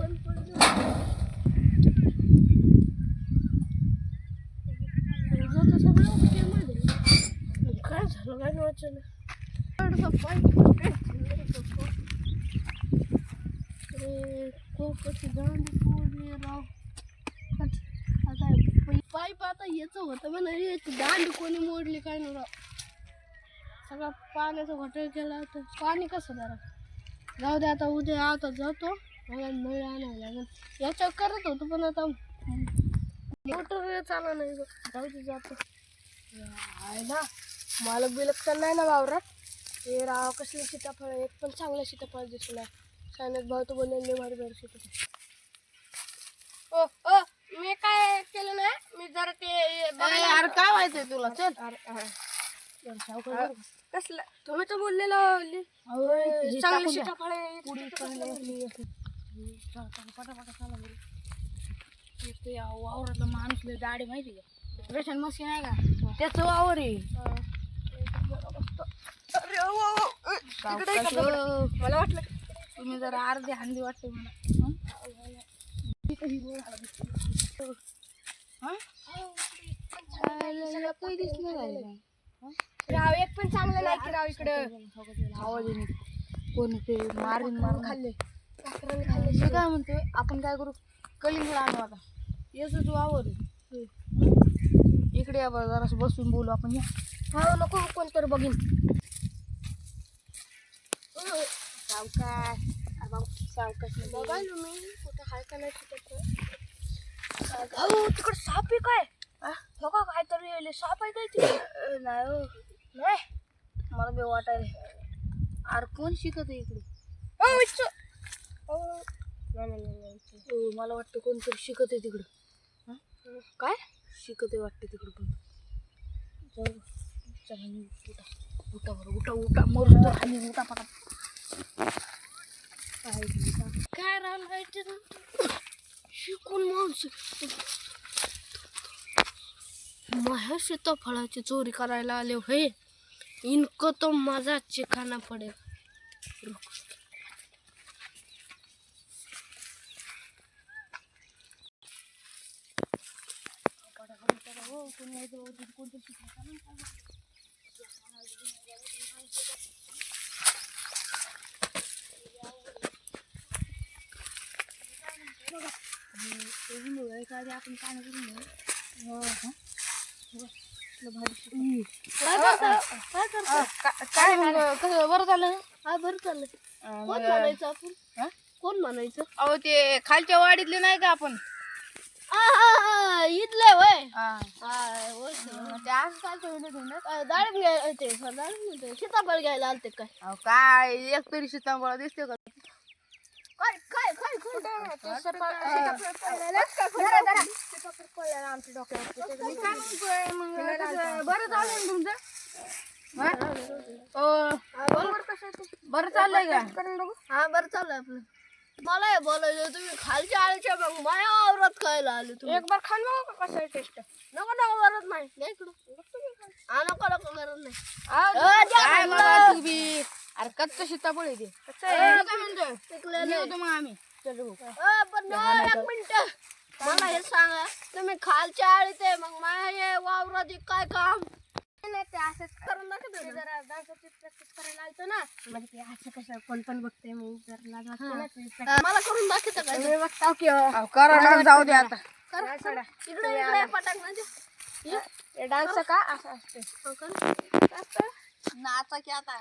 बंद पडलं. जातं सगळं ओके मध्ये. काय झालं काय नाही वाचलं. खूपच दांडी फोडली राव. आता पाईप आता याच होतं म्हणा, याची दांडी कोणी मोडली काय नाही राव. सगळा पाण्याचा घोटाळा केला तर पाणी कसं जरा जाऊ दे. आता उद्या आता जातो, मला नळ आणावं लागेल. याच्यावर करत होतो पण आता मोटर चालू नाही. जाऊ दे जातो. आहे ना मालक बिलक तर नाही ना वावरात. हे राव कसले सीताफळ, एक पण चांगला सीताफळ दिसला. सायनात भाऊ तो बोलले भारी भारी सीताफळ. ओ ओ मी काय केलं नाही, मी जरा ते अरे काय व्हायचंय तुला? चल. कसलं तुम्ही तर बोललेलं चांगली सीताफळ वावरातला माणूस लय दाढी माहिती का? रेशन मशीन आहे का त्याचं वावर आहे. मला वाटलं तुम्ही जरा अर्धी हांदी वाटते मला. राव एक पण चांगलं नाही की राव इकडं. आवाज कोणी ते मारून मारून खाल्ले मी काय म्हणतोय, आपण काय करू, कलिंगड आणू आता. येस वावर आहे. इकडे या बरं, जरासं बसून बोलू आपण. या हा नको कोणतर बघीन. सावकाश सावकाश बघा ना मी कुठं हाय का नाही तिकडे साप आहे काय? बघा काहीतरी साप आहे काय तिकडे. नाही हो, नाही मला बे वाटायला. अरे कोण शिकत आहे इकडे? मला वाटतं कोणतरी शिकत आहे तिकडं. काय शिकत आहे वाटतं तिकडं पण. जाऊ चला, उठा बरं, उठा उठा, मरून तर खाली उठा पटा. काय राहिलं शिकून माणूस माझ्या सीताफळाची चोरी करायला आले होय. इनको तो मजा चिखाना पडेल. आपण काय कसं बरं झालं. हा बरं चाललं. कोण म्हणायचं आपण? कोण म्हणायचं? अहो ते खालच्या वाडीतले नाही का आपण? इथले वय ते आज काय डाळिंब घ्यायला ते डाळिंब सीताफळ घ्यायला आलते काय? अहो काय एक तरी सीताफळ दिसते का? काय काय काय आमच्या डोक्यावर. बरं चाललंय ना तुमचं? बरं चाललंय का? हा बरं चाललंय आपलं. मला हे बोलायचं तुम्ही खालच्या आळीच्या मग माझ्या वावरात खायला आले तुम्ही. एक बार खाल बघा कसं आहे टेस्ट. नको नको गरज नाही. द्या इकडं. नको नको गरज काय बाबा नाही. तू बी? अरे कच्चं सीताफळ आहे ते. काय म्हणतोय येतो मग आम्ही. पण एक मिनिट मला हे सांगा, तुम्ही खालच्या आळीत आहे मग माझ्या वावरात काय काम नाही? ते असंच करून दाखवतो. जरा डान्सची प्रॅक्टिस करायला आलतो ना, म्हणजे ते असं कसं कोण पण बघते मी जर लाज वाटते ना. मला करून दाखवतो काय? मी बघता की करा जाऊ दे आता. इकडे इकडे पटाक म्हणजे डान्स का असं असते. नाचा की आता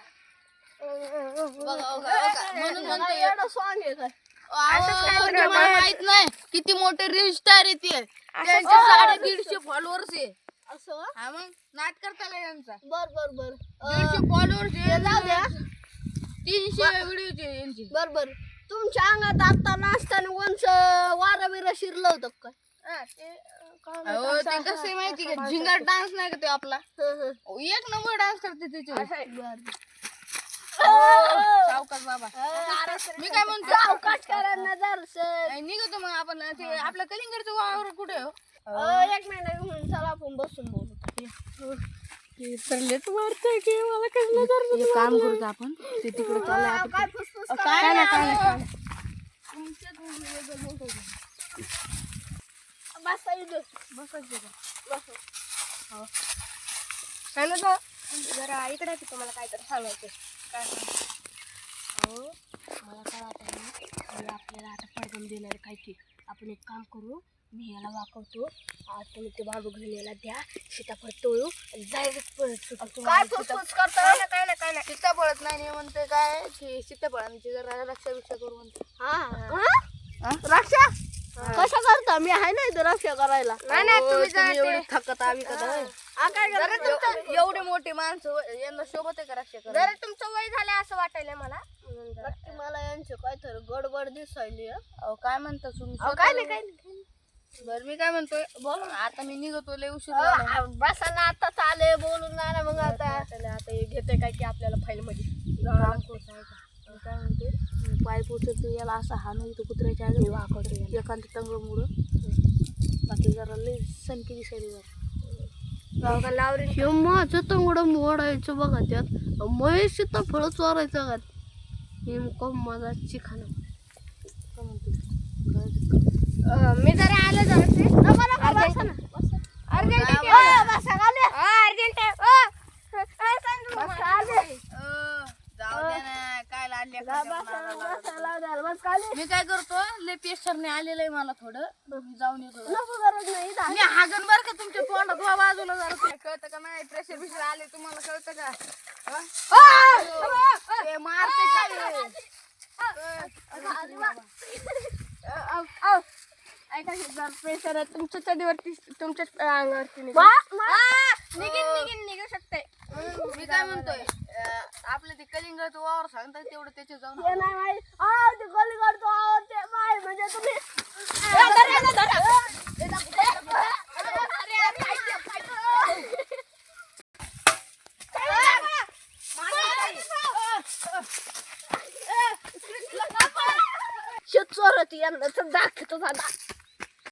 एवढं सॉंग आहे काय? मला माहित नाही किती मोठे रील स्टार आहे ते. त्यांचे 150 फॉलोअर्स आहे. असं हा मग नाच करता यांचा बर बर बर 150 फॉलोअर्स जाऊ द्या. 300 व्हिडिओ यांचे. बर बर तुमच्या अंगात आता नाचताना कोणच वारा बिरा शिरलं होतं काय? अहो ते कसं आहे माहिती का, झिंगाट डान्स नाही का तो आपला, एक नंबर डान्स करते त्याच्यावर. सावकाश बाबा. मी काय म्हणतो, सावकाश करा ना जरासं. निघतो मग आपण. ते आपलं कलिंगडचं वावर कुठे हो? एक मिनिट चला आपण बसून बोलू. मारतोय की मला कसलं काम करू आपण ते तिकडे चाललंय. काय फुसफुस काय बसा इथं. बसायचं का? बसा. हो. काय ना गं? जरा इकडे की तुम्हाला काहीतरी सांगायचं. काय सांग? हो मला काय वाटतं ना मी आपल्याला आता पडगम देणार काय की आपण एक काम करू मी याला वाकवतो आज तुम्ही ते बाबू घेऊन याला द्या सीताफळ तोळू आणि डायरेक्ट काय फुसफुस करता? काय नाही सीताफळच नाही म्हणते काय की सीताफळांची जरा रक्षा करू म्हणते. रक्षा कशा करता मी आहे ना इथं रक्षा करायला तुम्ही एवढी थकत आम्ही कदा एवढी मोठी माणसं यांना शोभत आहे का रक्षा करा? जरा तुमचं वय झालं असं वाटायला मला नक्की मला यांची काहीतरी गडबड दिसायली अहो काय म्हणता तुम्ही? काय नाही बरं मी काय म्हणतोय बोल आता मी निघतो लय उशीर झाला. बसा ना आता चाले बोलून ना मग आता आता हे घेते काय की आपल्याला फाईल मध्ये काय म्हणते पाय पोचत याला असं हाणू इथं कुत्र्याच्या आगे वाकवतो एखादं टंगळ मुळं बाकी जरा लय सनकी दिसायला हे माझं तंगडं मोडायचं बघा त्यात महेश तर फळ चोरायचं का हे माझा चिखाना काय म्हणते मी जरा आलं जरा जाऊ द्या ना काय लाडल्या मी काय करतो लय पेशरने आलेलं आहे मला थोडं मी जाऊन येतो मी हागन बर का तुमच्या तोंडात वा बाजूला जरा ते कळतं का नाही प्रेशर बिशर आले तुम्हाला कळतं का ते मारते काय ऐका जर प्रेशर आहे तुमच्या चढीवरती तुमच्या अंगावरती निघू शकते मी काय म्हणतोय आपलं ते कलिंगड वावर सांगतात तेवढं त्याच्या जाऊन म्हणजे तुम्ही चोरती यांना दाखवतो दादा